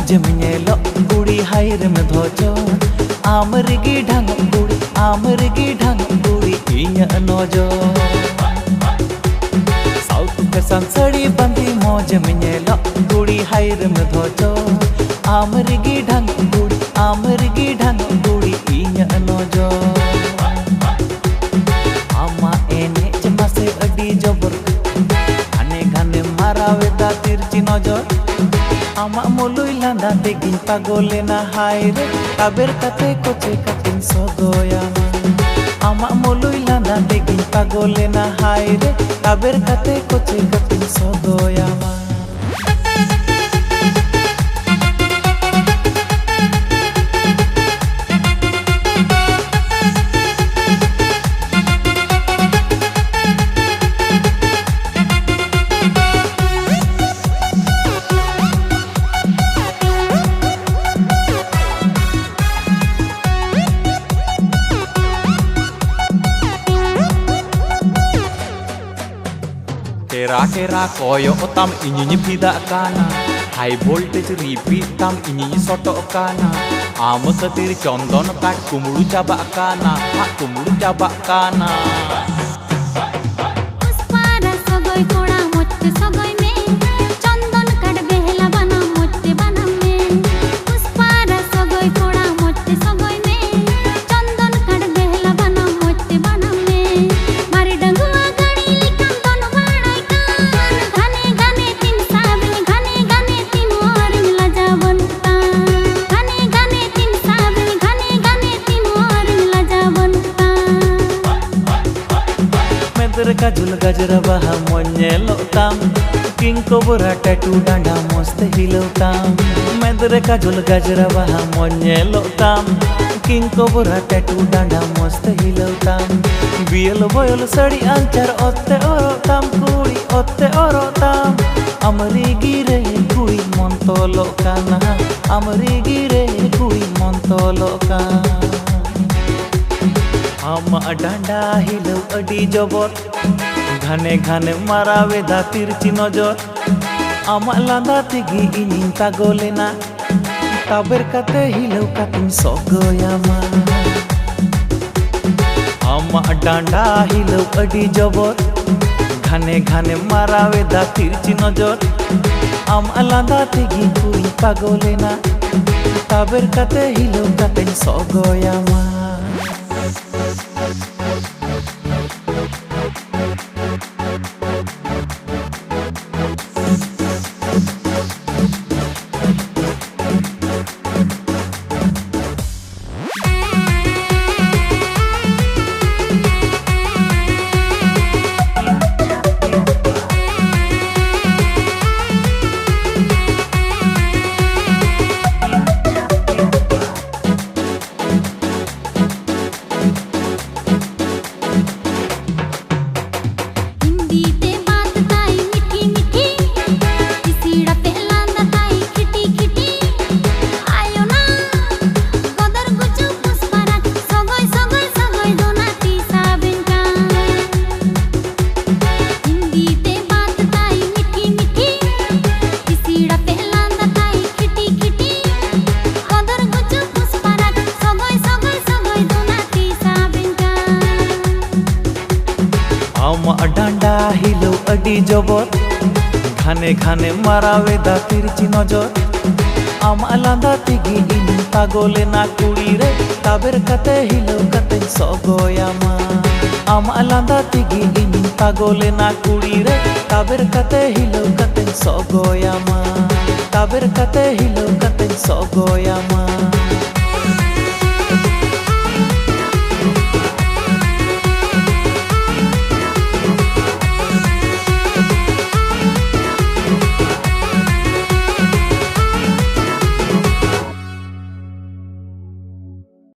ᱢᱚᱡᱮᱢ ᱧᱮᱞᱚᱜ ᱠᱩᱲᱤ ᱦᱟᱭᱨᱮᱢ ᱫᱷᱚᱡᱚ ᱟᱢ ᱨᱮᱜᱮ ᱰᱷᱟᱝᱚᱜ ᱠᱩᱲᱤ ᱟᱢ ᱨᱮᱜᱮ ᱰᱷᱟᱝᱚᱜ ᱠᱩᱲᱤ ᱤᱧᱟᱹᱜ ᱱᱚᱡᱚᱨ साउथ फैशन साड़ी बंदी मौजम नेलो कुड़ी हायरम धोजो आमरगी ढंग कुड़ी इኛ नोजो आमा एने चमासे अडी जबर घने घने मारावेदा तिरची नजर आमा मोलुई लांदा तेगिन पागोलेना हायरे काबेर काते कोचे कातिन सोगोयामा आमा मोलुई लांदा तेगिन पागोलेना हायरे काबेर काते कोचे कातिन सोगोयामा Kera kera koyo otam inyi pida kana high voltage repeat tam inyi soto kana am katir chondon kat kumuru jaba kana uspara sogoy koda motte sogoy me chondon kat behla bana motte baname uspara sogoy koda motte sogoy me chondon kat behla bana motte baname mari danguwa gadi likam don banai kan घने घने tin sabin घने घने tin orin lajavanta घने घने tin sabin घने घने tin orin lajavanta मेदर का झुल गजरा बहा मोन्येलो ताम किंग कोबरा टैटू डांडा मस्त हिलौताम मेदर का झुल गजरा बहा मोन्येलो ताम किंग कोबरा टैटू डांडा मस्त हिलौताम बियल बोयल सड़ी अंचर ओत्ते ओरोताम कुड़ी ओत्ते ओरोताम अमरी गिरे कुड़ी मंतोलो काना अमरी गिरे कुड़ी मंतोलो काना आमा डांडा हिलौ अडी जबर घने घने मारावेदा तिरची नजर आमा लांदा तेगी इनिन तागोलेना काबेर काते हिलौ कातिन सोगोयामा आमा डांडा हिलौ अडी जबर घने घने मारावेदा तिरची नजर आमा लांदा तेगी कुड़ी पागोलेना काबेर काते हिलौ कातिन सोगोयामा आमा डांडा हिलौ अडी जबर घने घने मारावेदा तिरची नजर आमा लांदा तेगी इनिन पागोलेना कुड़ी रे काबेर काते हिलौ कातिन सोगोयामा आमा लांदा तेगी इनिन पागोलेना कुड़ी रे काबेर काते हिलौ कातिन सोगोयामा काबेर काते हिलौ कातिन सोगोयामा